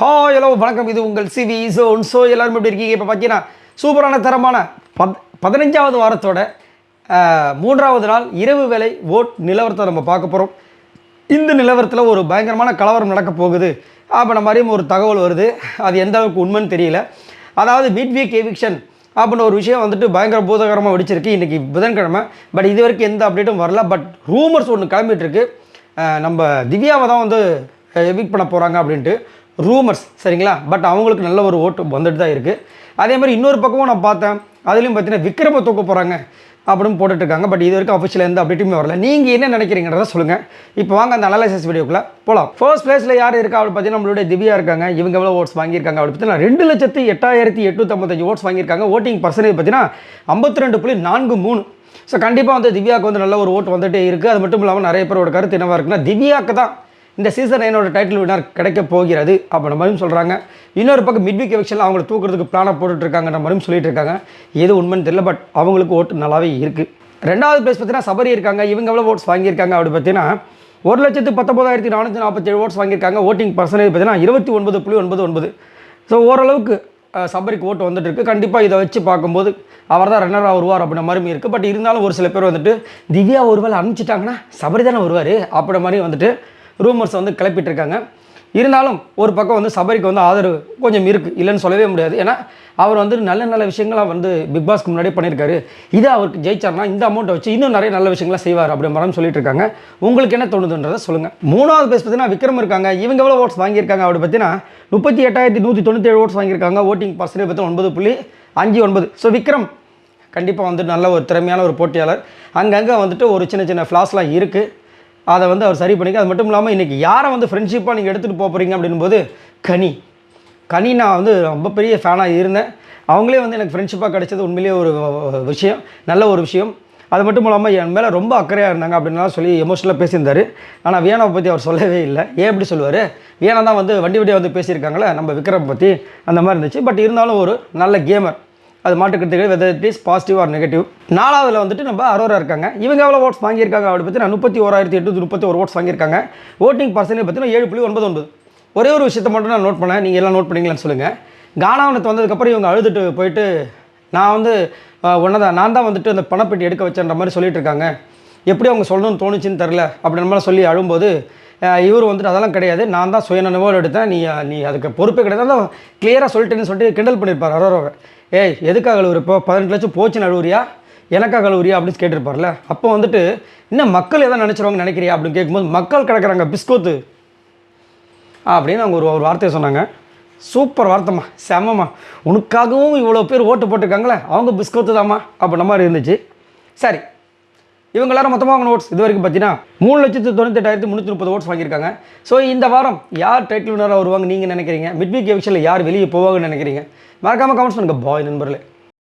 Hi hello வணக்கம், இது உங்கள் சிவி ஜோன். ஸோ எல்லோரும் எப்படி இருக்கீங்க? இப்போ பார்த்தீங்கன்னா சூப்பரான தரமான 15வது வாரத்தோட 3வது நாள் இரவு வேலை ஓட் நிலவரத்தை நம்ம பார்க்க போகிறோம். இந்த நிலவரத்தில் ஒரு பயங்கரமான கலவரம் நடக்க போகுது அப்படின்ற மாதிரியும் ஒரு தகவல் வருது. அது எந்த அளவுக்கு உண்மைன்னு தெரியல. அதாவது மிட் வீக் எவிக்ஷன் அப்படின்ற ஒரு விஷயம் வந்துட்டு பயங்கர பூதகரமாக வெடிச்சிருக்கு இன்றைக்கி புதன்கிழமை. பட் இது வரைக்கும் எந்த அப்டேட்டும் வரல. பட் ரூமர்ஸ் ஒன்று கிளம்பிட்டு இருக்கு. நம்ம திவ்யாவை தான் வந்து எவிக் பண்ண போகிறாங்க அப்படின்ட்டு ரூமர்ஸ், சரிங்களா? பட் அவங்களுக்கு நல்ல ஒரு ஓட்டு வந்துட்டு தான் இருக்குது. அதே மாதிரி இன்னொரு பக்கமும் நான் பார்த்தேன், அதுலேயும் பார்த்தீங்கன்னா விக்ரம தூக்க போகிறாங்க அப்படின்னு போட்டுட்ருக்காங்க. பட் இது வரைக்கும் அஃபிஷியல் எந்த அப்டேட்டுமே வரல. நீங்கள் என்ன நினைக்கிறீங்கிறத சொல்லுங்கள். இப்போ வாங்க அந்த அனாலிசிஸ் வீடியோக்குள்ளே போகலாம். ஃபர்ஸ்ட் பிளேஸில் யார் இருக்கா அப்படின்னு பார்த்தீங்கன்னா நம்மளுடைய திவ்யா இருக்காங்க. இவங்க எவ்வளோ ஓட்ஸ் வாங்கியிருக்காங்க அப்படின்னு பார்த்தீங்கன்னா 2,08,855 ஓட்ஸ் வாங்கியிருக்காங்க. ஓட்டிங் பர்சன்டேஜ் பார்த்தீங்கன்னா 52.43. ஸோ கண்டிப்பாக வந்து திவ்யாவுக்கு வந்து நல்ல ஒரு ஓட்டு வந்துகிட்டே இருக்குது. அது மட்டும் இல்லாமல் நிறைய பேரோட கருத்து என்னவாக இருக்குன்னா, திவ்யாவுக்கு தான் இந்த சீசன் 9 டைட்டில் வினர் கிடைக்க போகிறது அப்படின்ற மாதிரியும் சொல்கிறாங்க. இன்னொரு பக்கம் மிட் வீக் எவிக்ஷனில் அவங்களை தூக்குறதுக்கு பிளானை போட்டுட்ருக்காங்கன்ற மாதிரியும் சொல்லிட்டு இருக்காங்க. எது உண்மைன்னு தெரியல. பட் அவங்களுக்கு ஓட்டு நல்லாவே இருக்குது. 2வது பிளேஸ் பார்த்தீங்கன்னா சபரி இருக்காங்க. இவங்க எவ்வளோ ஓட்ஸ் வாங்கியிருக்காங்க அப்படி பார்த்தீங்கன்னா 1,19,447 ஓட்ஸ் வாங்கியிருக்காங்க. ஓட்டிங் பர்சன்டேஜ் பார்த்தீங்கன்னா 29.99. ஸோ ஓரளவுக்கு சபரிக்கு ஓட்டு வந்துட்டு இருக்குது. கண்டிப்பாக இதை வச்சு பார்க்கும்போது அவர் தான் ரன்னராக வருவார் அப்படின்ற மாதிரி இருக்குது. பட் இருந்தாலும் ஒரு சில பேர் வந்துட்டு திவ்யா ஒருவேளை அனுப்பிச்சிட்டாங்கன்னா சபரி தானே வருவார் அப்படின்ற மாதிரி வந்துட்டு ரூமர்ஸ் வந்து கிளப்பிட்டுருக்காங்க. இருந்தாலும் ஒரு பக்கம் வந்து சபரிக்கு வந்து ஆதரவு கொஞ்சம் இருக்குது, இல்லைன்னு சொல்லவே முடியாது. ஏன்னா அவர் வந்து நல்ல நல்ல விஷயங்களாக வந்து பிக் பாஸ்க்கு முன்னாடியே பண்ணியிருக்காரு. இதை அவருக்கு ஜெயிச்சார்னா இந்த அமௌண்ட்டை வச்சு இன்னும் நிறைய நல்ல விஷயங்களாக செய்வார் அப்படி மாதிரி சொல்லிட்டு இருக்காங்க. உங்களுக்கு என்ன தோணுதுன்றதை சொல்லுங்கள். 3வது பேஸ் பார்த்தீங்கன்னா விக்ரம் இருக்காங்க. இவங்க எவ்வளோ ஓட்ஸ் வாங்கியிருக்காங்க அப்படி பார்த்தீங்கன்னா 38,197 ஓட்ஸ் வாங்கியிருக்காங்க. ஓட்டிங் பர்சன்டேஜ் பார்த்தீங்கன்னா 9.59. ஸோ விக்ரம் கண்டிப்பாக வந்து நல்ல ஒரு திறமையான ஒரு போட்டியாளர். அங்கங்கே வந்துட்டு ஒரு சின்ன சின்ன ஃப்ளாஸ்லாம் இருக்குது. அதை வந்து அவர் சரி பண்ணிக்க. அது மட்டும் இல்லாமல் இன்றைக்கி யாரை வந்து ஃப்ரெண்ட்ஷிப்பாக நீங்கள் எடுத்துகிட்டு போகிறீங்க அப்படின்போது கனி நான் வந்து ரொம்ப பெரிய ஃபேனாக இருந்தேன். அவங்களே வந்து எனக்கு ஃப்ரெண்ட்ஷிப்பாக கிடைச்சது உண்மையிலேயே ஒரு விஷயம், நல்ல ஒரு விஷயம். அது மட்டும் இல்லாமல் என் மேலே ரொம்ப அக்கறையாக இருந்தாங்க அப்படின்லாம் சொல்லி எமோஷனலாக பேசியிருந்தார். ஆனால் வியானாவை பற்றி அவர் சொல்லவே இல்லை. ஏன் எப்படி சொல்லுவார்? வியானா தான் வந்து வண்டியாக வந்து பேசியிருக்காங்களே நம்ம விக்ரம் பற்றி, அந்த மாதிரி இருந்துச்சு. பட் இருந்தாலும் ஒரு நல்ல கேமர், அது மாட்டுக்கிறதுக்கு whether it is positive or negative. 4வதுல வந்துட்டு நம்ம அரோரா இருக்காங்க. இவங்க எவ்வளோ ஓட்ஸ் வாங்கியிருக்காங்க அப்படி பார்த்தீங்கன்னா 31,831 ஓட்ஸ் வாங்கியிருக்காங்க. ஓட்டிங் பர்சன்டேஜ் பார்த்தீங்கன்னா 7.99. ஒரே ஒரு விஷயத்தை மட்டும் நான் நோட் பண்ணேன், நீங்கள் எல்லாம் நோட் பண்ணிங்களான்னு சொல்லுங்கள். கானாவனத்து வந்ததுக்கப்புறம் இவங்க அழுதுட்டு போயிட்டு நான் வந்து நான் தான் வந்துட்டு அந்த பணப்பெட்டி எடுக்க வச்சேன்ற மாதிரி சொல்லிட்டு இருக்காங்க. எப்படி அவங்க சொல்லணும்னு தோணுச்சுன்னு தெரில அப்படின்ற மாதிரி சொல்லி அழும்போது இவர் வந்துட்டு அதெல்லாம் கிடையாது, நான் தான் சுயநினைவோடு எடுத்தேன், நீ அதுக்கு பொறுப்பே கிடையாது, அதான் கிளியராக சொல்லிட்டேன்னு சொல்லிட்டு கிண்டல் பண்ணியிருப்பார் அரோராவை. ஏய் எதுக்காக அழுவுற? இப்போ 18 லட்சம் போச்சுன்னு அழுவுறியா, எனக்காக அழுவுறியா அப்படின்னு கேட்டிருப்பார்ல. அப்போ வந்துட்டு இன்னும் மக்கள் எதாவது நினச்சிருவாங்க நினைக்கிறியா அப்படின்னு கேட்கும்போது மக்கள் கிடக்குறாங்க பிஸ்கோத்து அப்படின்னு அவங்க ஒரு வார்த்தையை சொன்னாங்க. சூப்பர் வார்த்தைம்மா, செம்மம்மா, உனக்காகவும் இவ்வளோ பேர் ஓட்டு போட்டிருக்காங்களே அவங்க பிஸ்கோத்து தாம்மா அப்படின்ற மாதிரி இருந்துச்சு. சரி, இவங்க எல்லாரும் மொத்தமாக அவங்க ஓட்ஸ் இது வரைக்கும் பார்த்தீங்கன்னா 3,98,330 ஓட்ஸ் வாங்கியிருக்காங்க. ஸோ இந்த வாரம் யார் டைட்டில் வினராக வருவாங்க நீங்கள் நினைக்கிறீங்க? மிட் வீக் எவிக்ஷனில் யார் வெளியே போவாங்கன்னு நினைக்கிறீங்க? மறக்காமல் கமெண்ட்ஸ் பண்ணுங்கள் பாய் நண்பர்களே.